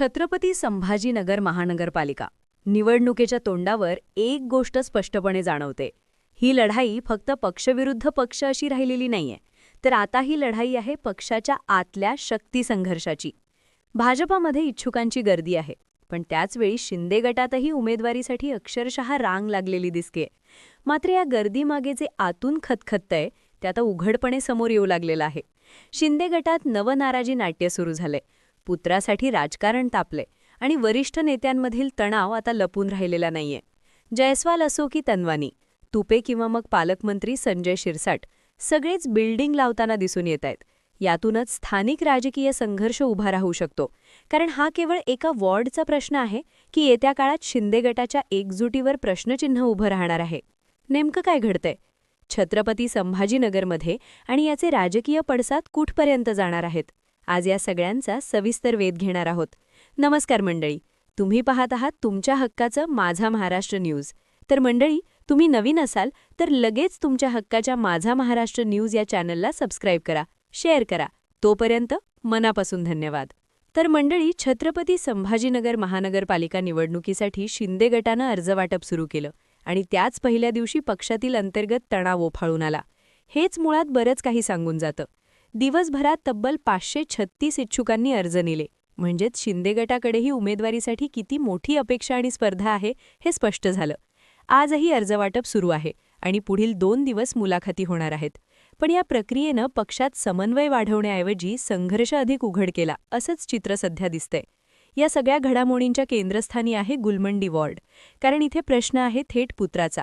छत्रपती संभाजीनगर महानगरपालिका निवडणुकीच्या तोंडावर एक गोष्ट स्पष्टपणे जाणवते. ही लढाई फक्त पक्षविरुद्ध पक्ष अशी राहिलेली नाहीये, तर आता ही लढाई आहे पक्षाच्या आतल्या शक्ती संघर्षाची. भाजपामध्ये इच्छुकांची गर्दी आहे, पण त्याचवेळी शिंदे गटातही उमेदवारीसाठी अक्षरशः रांग लागलेली दिसतेय. मात्र या गर्दीमागे जे आतून खतखततंय ते आता उघडपणे समोर येऊ लागलेलं आहे. शिंदे गटात नवनाराजी नाट्य सुरू झालंय. पुत्रासाठी राजकारण तापले आणि वरिष्ठ नेत्यांमधील तणाव आता लपून राहिलेला नाहीये. जयस्वाल असो की तन्वानी, तुपे किंवा मग पालकमंत्री संजय शिरसाट, सगळेच बिल्डिंग लावताना दिसून येत आहेत. यातूनच स्थानिक राजकीय संघर्ष उभा राहू शकतो, कारण हा केवळ एका वॉर्डचा प्रश्न आहे की येत्या काळात शिंदे गटाच्या एकजुटीवर प्रश्नचिन्ह उभं राहणार आहे. नेमकं काय घडतंय छत्रपती संभाजीनगरमध्ये आणि याचे राजकीय पडसाद कुठपर्यंत जाणार आहेत? आज या सगळ्यांचा सविस्तर वेध घेणार आहोत. नमस्कार मंडळी, तुम्ही पाहत आहात तुमच्या हक्काचं माझा महाराष्ट्र न्यूज. तर मंडळी, तुम्ही नवीन असाल तर लगेच तुमच्या हक्काच्या माझा महाराष्ट्र न्यूज या चॅनलला सबस्क्राईब करा, शेअर करा. तोपर्यंत मनापासून धन्यवाद. तर मंडळी, छत्रपती संभाजीनगर महानगरपालिका निवडणुकीसाठी शिंदे गटानं अर्जवाटप सुरू केलं आणि त्याच पहिल्या दिवशी पक्षातील अंतर्गत तणाव ओफाळून आला. हेच मुळात बरंच काही सांगून जातं. दिवसभरात तब्बल 536 इच्छुकांनी अर्ज नेले, म्हणजेच शिंदे गटाकडेही उमेदवारीसाठी किती मोठी अपेक्षा आणि स्पर्धा आहे हे स्पष्ट झालं. आजही अर्जवाटप सुरू आहे आणि पुढील 2 दिवस मुलाखती होणार आहेत. पण या प्रक्रियेनं पक्षात समन्वय वाढवण्याऐवजी संघर्ष अधिक उघड केला असंच चित्र सध्या दिसतंय. या सगळ्या घडामोडींच्या केंद्रस्थानी आहे गुलमंडी वॉर्ड, कारण इथे प्रश्न आहे थेट पुत्राचा.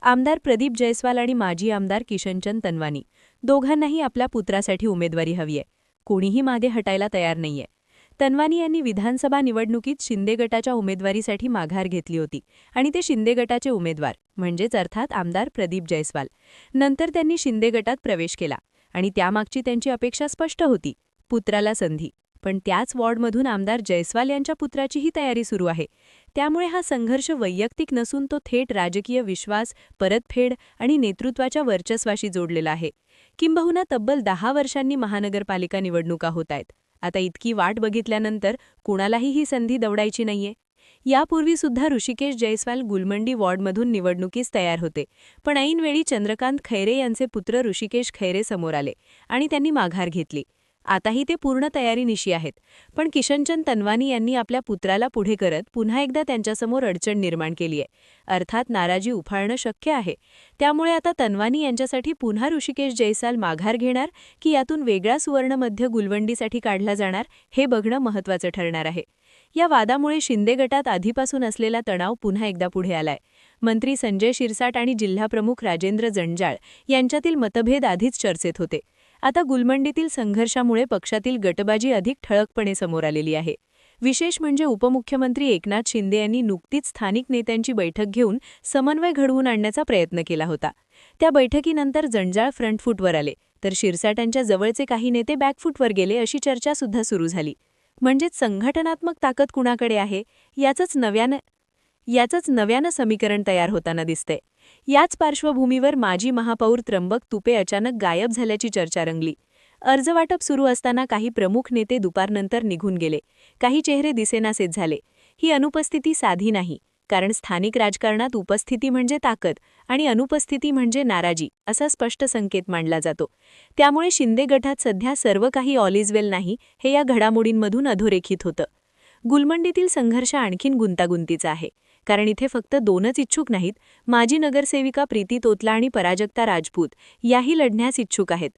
आमदार प्रदीप जयस्वाल आणि माजी आमदार किशनचंद तन्वानी, दोघांनाही आपल्या पुत्रासाठी उमेदवारी हवीय. कोणीही मागे हटायला तयार नाहीये. तन्वानी यांनी विधानसभा निवडणुकीत शिंदे गटाच्या उमेदवारीसाठी माघार घेतली होती आणि ते शिंदे गटाचे उमेदवार म्हणजेच अर्थात आमदार प्रदीप जयस्वाल. नंतर त्यांनी शिंदे गटात प्रवेश केला आणि त्यामागची त्यांची अपेक्षा स्पष्ट होती, पुत्राला संधी. पण त्याच वॉर्डमधून आमदार जयस्वाल यांच्या पुत्राचीही तयारी सुरू आहे. त्यामुळे हा संघर्ष वैयक्तिक नसून तो थेट राजकीय विश्वास, परतफेड आणि नेतृत्वाच्या वर्चस्वाशी जोडलेला आहे. किंबहुना तब्बल 10 वर्षांनी महानगरपालिका निवडणुका होत आहेत. आता इतकी वाट बघितल्यानंतर कुणालाही ही संधी दवडायची नाहीये. यापूर्वीसुद्धा ऋषिकेश जयस्वाल गुलमंडी वॉर्डमधून निवडणुकीस तयार होते, पण ऐनवेळी चंद्रकांत खैरे यांचे पुत्र ऋषिकेश खैरे समोर आले आणि त्यांनी माघार घेतली. आताही ते पूर्ण तयारीनिशी आहेत, पण किशनचंद तन्वानी यांनी आपल्या पुत्राला पुढे करत पुन्हा एकदा त्यांच्यासमोर अडचण निर्माण केली आहे. अर्थात नाराजी उफाळणं शक्य आहे. त्यामुळे आता तन्वानी यांच्यासाठी पुन्हा ऋषिकेश जयस्वाल माघार घेणार की यातून वेगळा सुवर्णमध्य गुलवंडीसाठी काढला जाणार हे बघणं महत्त्वाचं ठरणार आहे. या वादामुळे शिंदे गटात आधीपासून असलेला तणाव पुन्हा एकदा पुढे आलाय. मंत्री संजय शिरसाट आणि जिल्हाप्रमुख राजेंद्र जंजाळ यांच्यातील मतभेद आधीच चर्चेत होते. आता गुलमंडीतील संघर्षामुळे पक्षातील गटबाजी अधिक ठळकपणे समोर आलेली आहे. विशेष म्हणजे उपमुख्यमंत्री एकनाथ शिंदे यांनी नुकतीच स्थानिक नेत्यांची बैठक घेऊन समन्वय घडवून आणण्याचा प्रयत्न केला होता. त्या बैठकीनंतर जंजाळ फ्रंटफूटवर आले, तर शिरसाटांच्या जवळचे काही नेते बॅकफूटवर गेले अशी चर्चा सुद्धा सुरू झाली. म्हणजेच संघटनात्मक ताकद कुणाकडे आहे याचंच नव्यानं समीकरण तयार होताना दिसते. याच पार्श्वभूमीवर माजी महापौर त्र्यंबक तुपे अचानक गायब झाल्याची चर्चा रंगली. अर्जवाटप सुरू असताना काही प्रमुख नेते दुपारनंतर निघून गेले, काही चेहरे दिसेनासेच झाले. ही अनुपस्थिती साधी नाही, कारण स्थानिक राजकारणात उपस्थिती म्हणजे ताकद आणि अनुपस्थिती म्हणजे नाराजी असा स्पष्ट संकेत मांडला जातो. त्यामुळे शिंदे गटात सध्या सर्व काही ऑल इज वेल नाही हे या घडामोडींमधून अधोरेखित होतं. गुलमंडीतील संघर्ष आणखीन गुंतागुंतीचा आहे, कारण इथे फक्त 2च इच्छुक नाहीत. माजी नगरसेविका प्रीती तोतला आणि पराजक्ता राजपूत याही लढण्यास इच्छुक आहेत.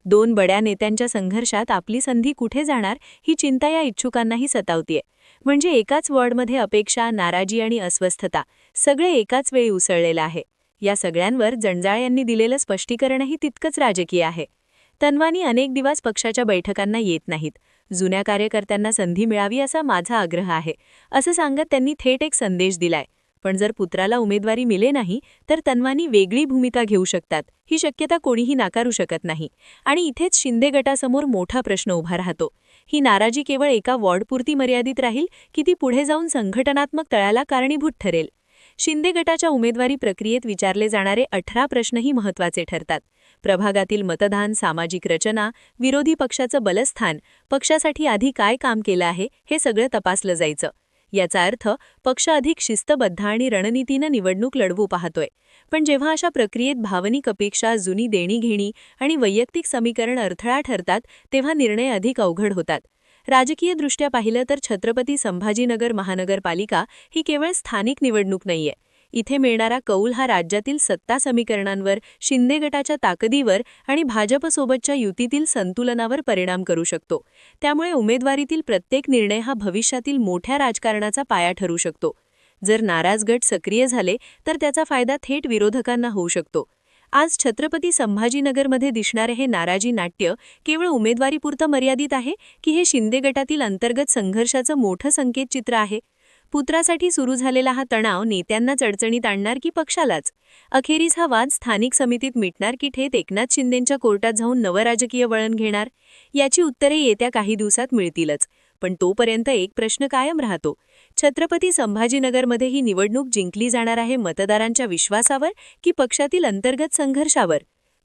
2 बड्या नेत्यांच्या संघर्षात आपली संधी कुठे जाणार ही चिंता या इच्छुकांनाही सतावतीये. म्हणजे एकाच वॉर्डमध्ये अपेक्षा, नाराजी आणि अस्वस्थता सगळे एकाच वेळी उसळलेलं आहे. या सगळ्यांवर जंजाळ यांनी दिलेलं स्पष्टीकरणही तितकंच राजकीय आहे. तन्वानी अनेक दिवस पक्षाच्या बैठकांना येत नाहीत. जुन्या कार्यकर्त्यांना संधी मिळावी असा माझा आग्रह आहे असं सांगत त्यांनी थेट एक संदेश दिलाय. पण जर पुत्राला उमेदवारी मिळे नाही तर तन्वानी वेगळी भूमिका घेऊ शकतात, ही शक्यता कोणीही नाकारू शकत नाही. आणि इथेच शिंदे गटासमोर मोठा प्रश्न उभा राहतो. ही नाराजी केवळ एका वॉर्डपुरती मर्यादित राहील की ती पुढे जाऊन संघटनात्मक तळाला कारणीभूत ठरेल? शिंदे गटाच्या उमेदवारी प्रक्रियेत विचारले जाणारे 18 प्रश्नही महत्त्वाचे ठरतात. प्रभागातील मतदान, सामाजिक रचना, विरोधी पक्षाचं बलस्थान, पक्षासाठी आधी काय काम केलं आहे हे सगळं तपासलं जायचं. याचा अर्थ पक्ष अधिक शिस्तबद्ध आणि रणनीतीनं निवडणूक लढवू पाहतोय. पण जेव्हा अशा प्रक्रियेत भावनिक अपेक्षा, जुनी देणीघेणी आणि वैयक्तिक समीकरण अडथळा ठरतात, तेव्हा निर्णय अधिक अवघड होतात. राजकीयदृष्ट्या पाहिलं तर छत्रपती संभाजीनगर महानगरपालिका ही केवळ स्थानिक निवडणूक नाहीये. इथे मिळणारा कौल हा राज्यातील सत्ता समीकरणांवर, शिंदे गटाच्या ताकदीवर आणि भाजपसोबतच्या युतीतील संतुलनावर परिणाम करू शकतो. त्यामुळे उमेदवारीतील प्रत्येक निर्णय हा भविष्यातील मोठ्या राजकारणाचा पाया ठरू शकतो. जर नाराज गट सक्रिय झाले तर त्याचा फायदा थेट विरोधकांना होऊ शकतो. आज छत्रपती संभाजीनगरमध्ये दिसणारे हे नाराजी नाट्य केवळ उमेदवारीपुरतं मर्यादित आहे की हे शिंदे गटातील अंतर्गत संघर्षाचं मोठं संकेतचित्र आहे? पुत्रासाठी सुरू झालेला हा तणाव नेत्यांनाच अडचणीत आणणार की पक्षालाच? अखेरीस हा वाद स्थानिक समितीत मिटणार की थेट एकनाथ शिंदेंच्या कोर्टात जाऊन नवं राजकीय वळण घेणार? याची उत्तरे येत्या काही दिवसात मिळतीलच. पण तोपर्यंत एक प्रश्न कायम राहतो. छत्रपती संभाजीनगरमध्ये ही निवडणूक जिंकली जाणार आहे मतदारांच्या विश्वासावर की पक्षातील अंतर्गत संघर्षावर?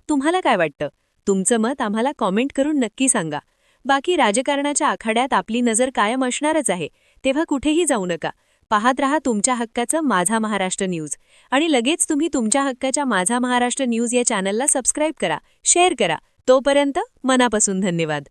तुम्हाला काय वाटतं? तुमचं मत आम्हाला कॉमेंट करून नक्की सांगा. बाकी राजकारणाच्या आखाड्यात आपली नजर कायम असणारच आहे, तेव्हा कुठेही जाऊ नका. पाहत रहा तुमच्या हक्काचं माझा महाराष्ट्र न्यूज. आणि लगेच तुम्ही तुमच्या हक्काच्या माझा महाराष्ट्र न्यूज या चॅनलला सबस्क्राईब करा, शेअर करा. तोपर्यंत मनापासून धन्यवाद.